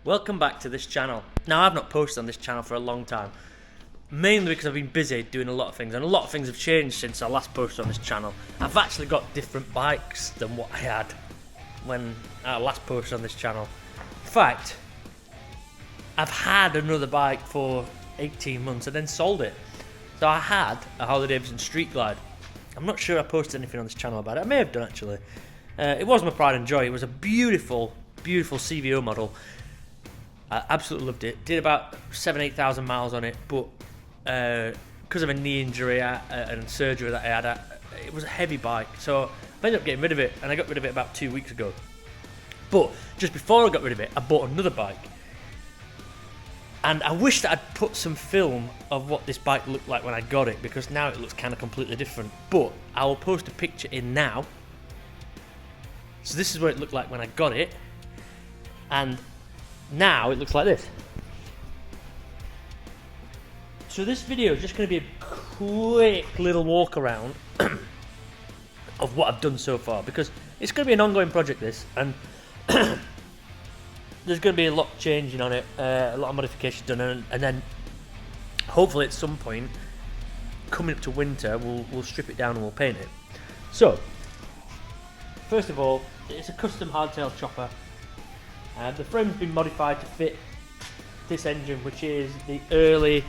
Welcome back to this channel. Now, I've not posted on this channel for a long time, mainly because I've been busy doing a lot of things, and a lot of things have changed since I last posted on this channel. I've actually got different bikes than what I had when I last posted on this channel. In fact, I've had another bike for 18 months and then sold it. So I had a Harley-Davidson Street Glide. I'm not sure I posted anything on this channel about it. I may have done, actually. It was my pride and joy. It was a beautiful, beautiful CVO model. I absolutely loved it. Did about 7,000-8,000 miles on it, but because of a knee injury and surgery that I had, it was a heavy bike, so I ended up getting rid of it, and I got rid of it about 2 weeks ago. But just before I got rid of it, I bought another bike, and I wish that I'd put some film of what this bike looked like when I got it, because now it looks kind of completely different. But I will post a picture in now. So this is what it looked like when I got it, and now it looks like this. So this video is just going to be a quick little walk around of what I've done so far, because it's going to be an ongoing project, this, and there's going to be a lot changing on it, a lot of modifications done, and then hopefully at some point coming up to winter we'll strip it down and we'll paint it. So first of all, it's a custom hardtail chopper. The frame's been modified to fit this engine, which is the early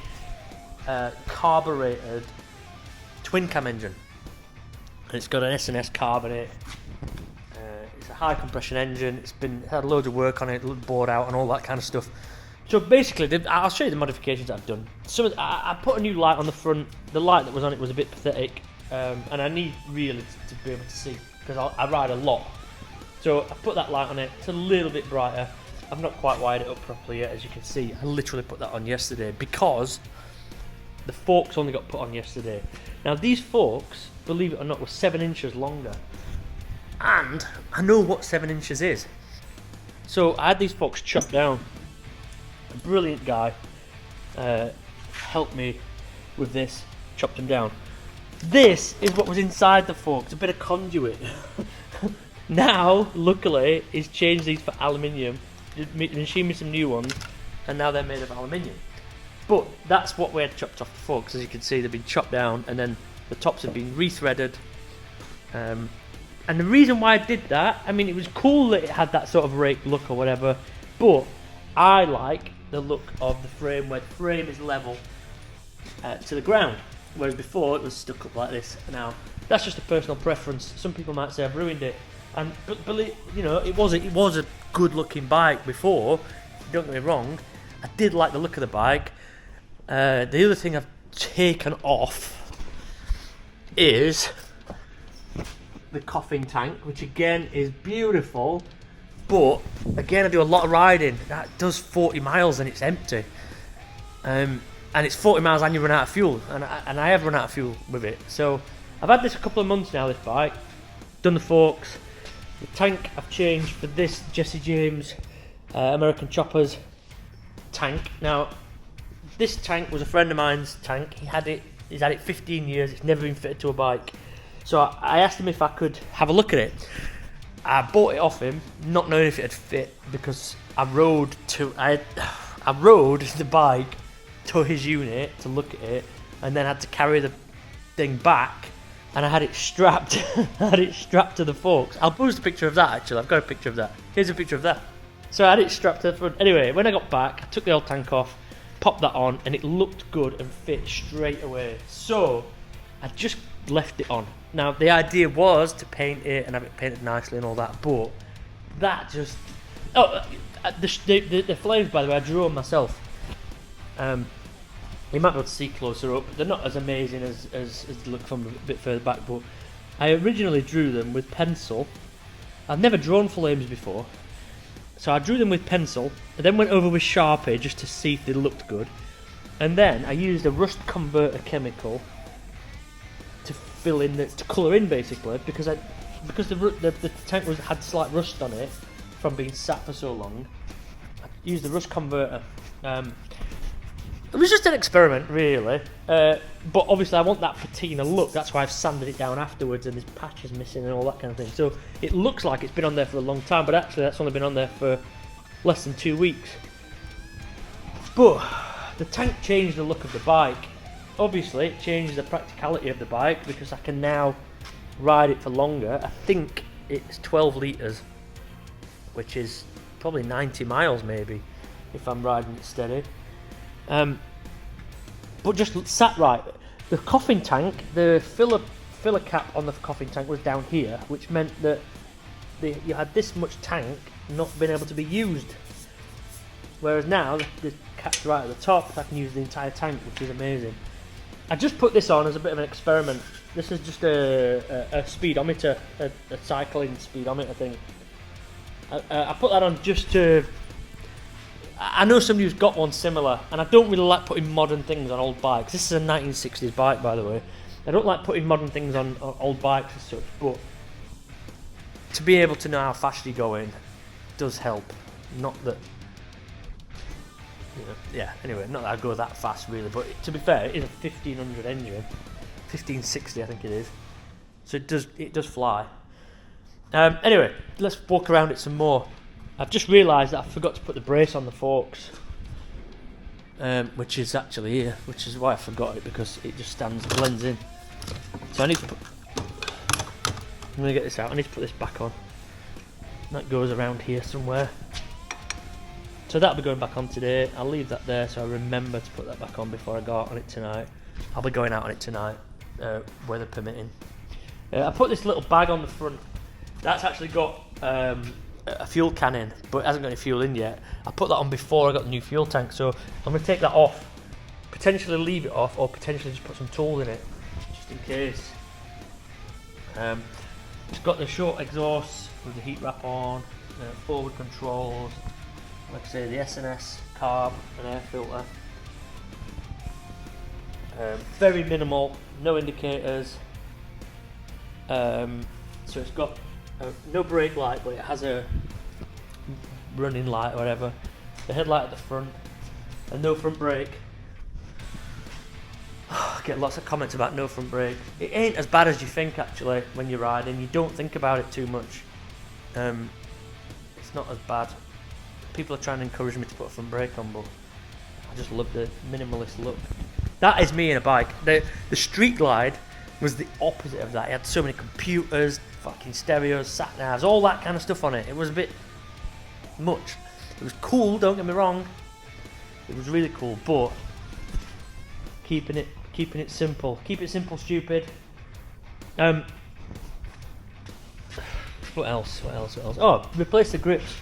carbureted twin cam engine. And it's got an S&S carb in it. It's a high compression engine. It's had loads of work on it, bored out and all that kind of stuff. So basically, I'll show you the modifications I've done. I put a new light on the front. The light that was on it was a bit pathetic, and I need really to be able to see, because I ride a lot. So I put that light on it. It's a little bit brighter. I've not quite wired it up properly yet, as you can see. I literally put that on yesterday because the forks only got put on yesterday. Now these forks, believe it or not, were 7 inches longer. And I know what 7 inches is. So I had these forks chopped down. A brilliant guy helped me with this, chopped them down. This is what was inside the forks, a bit of conduit. Now, luckily, he's changed these for aluminium, machined me some new ones, and now they're made of aluminium. But that's what we had chopped off the forks. As you can see, they've been chopped down, and then the tops have been rethreaded. And the reason why I did that, I mean, it was cool that it had that sort of raked look or whatever, but I like the look of the frame where the frame is level to the ground, whereas before it was stuck up like this. Now, that's just a personal preference. Some people might say I've ruined it. And believe, you know, it was a good-looking bike before. Don't get me wrong. I did like the look of the bike. The other thing I've taken off is the coughing tank, which again is beautiful. But again, I do a lot of riding. That does 40 miles and it's empty. And it's 40 miles and you run out of fuel. And I have run out of fuel with it. So I've had this a couple of months now. This bike, done the forks. The tank I've changed for this Jesse James American Choppers tank. Now, this tank was a friend of mine's tank. He's had it 15 years. It's never been fitted to a bike. So I asked him if I could have a look at it. I bought it off him, not knowing if it had fit, because I rode the bike to his unit to look at it, and then had to carry the thing back. And I had it strapped. To the forks. I'll post a picture of that, actually. I've got a picture of that. Here's a picture of that. So I had it strapped to the front. Anyway, when I got back, I took the old tank off, popped that on, and it looked good and fit straight away. So I just left it on. Now, the idea was to paint it and have it painted nicely and all that, but that just... Oh, the flames, by the way, I drew them myself. You might be able to see closer up. They're not as amazing as they look from a bit further back, but I originally drew them with pencil. I've never drawn flames before, so I drew them with pencil, and then went over with Sharpie just to see if they looked good. And then I used a rust converter chemical to fill in, to colour in basically, because the tank had slight rust on it from being sat for so long. I used the rust converter. It was just an experiment, really, but obviously I want that patina look. That's why I've sanded it down afterwards, and there's patches missing and all that kind of thing. So it looks like it's been on there for a long time, but actually that's only been on there for less than 2 weeks. But the tank changed the look of the bike. Obviously, it changed the practicality of the bike because I can now ride it for longer. I think it's 12 litres, which is probably 90 miles maybe, if I'm riding it steady. But just sat right. The coffin tank, the filler cap on the coffin tank was down here, which meant that you had this much tank not being able to be used. Whereas now, the cap's right at the top, I can use the entire tank, which is amazing. I just put this on as a bit of an experiment. This is just a speedometer, a cycling speedometer thing. I put that on just to... I know somebody who's got one similar, and I don't really like putting modern things on old bikes. This is a 1960s bike, by the way. I don't like putting modern things on old bikes as such, but to be able to know how fast you're going does help. Not that... yeah, anyway, not that I go that fast really, but to be fair, it is a 1500 engine, 1560 I think it is, so it does fly. Anyway, let's walk around it some more. I've just realised that I forgot to put the brace on the forks, which is actually here, which is why I forgot it, because it just blends in. So I need to I'm going to get this out, I need to put this back on. That goes around here somewhere. So that'll be going back on today. I'll leave that there so I remember to put that back on before I go out on it tonight. I'll be going out on it tonight, weather permitting. I put this little bag on the front. That's actually got a fuel can in, but it hasn't got any fuel in yet. I put that on before I got the new fuel tank, so I'm going to take that off, potentially leave it off, or potentially just put some tools in it, just in case. It's got the short exhaust with the heat wrap on, forward controls, like I say, the S&S carb and air filter. Very minimal, no indicators. So it's got no brake light, but it has a running light or whatever. The headlight at the front, and no front brake. I get lots of comments about no front brake. It ain't as bad as you think actually when you're riding. You don't think about it too much. It's not as bad. People are trying to encourage me to put a front brake on, but I just love the minimalist look. That is me in a bike. The Street Glide was the opposite of that. It had so many computers, fucking stereos, sat navs, all that kind of stuff on it. It was a bit much. It was cool, don't get me wrong. It was really cool, but keeping it simple. Keep it simple, stupid. What else? Oh, replace the grips.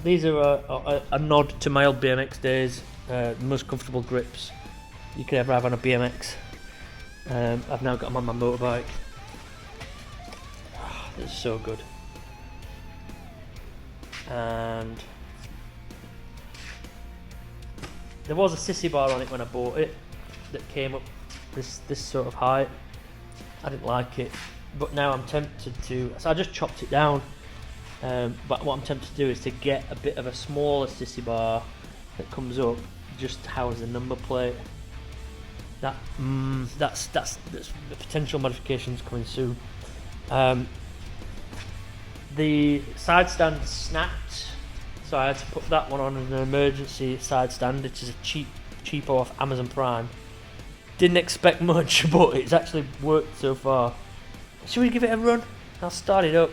These are a nod to my old BMX days. The most comfortable grips you could ever have on a BMX. I've now got them on my motorbike. Oh, they're so good. And there was a sissy bar on it when I bought it that came up this sort of height. I didn't like it, but now I'm tempted to. So I just chopped it down. But what I'm tempted to do is to get a bit of a smaller sissy bar that comes up just to house the number plate. That's the potential modifications coming soon. The side stand snapped, so I had to put that one on as an emergency side stand, which is a cheapo off Amazon Prime. Didn't expect much, but it's actually worked so far. Should we give it a run? I'll start it up.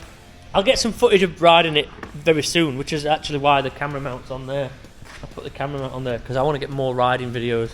I'll get some footage of riding it very soon, which is actually why the camera mount's on there. I put the camera mount on there because I want to get more riding videos.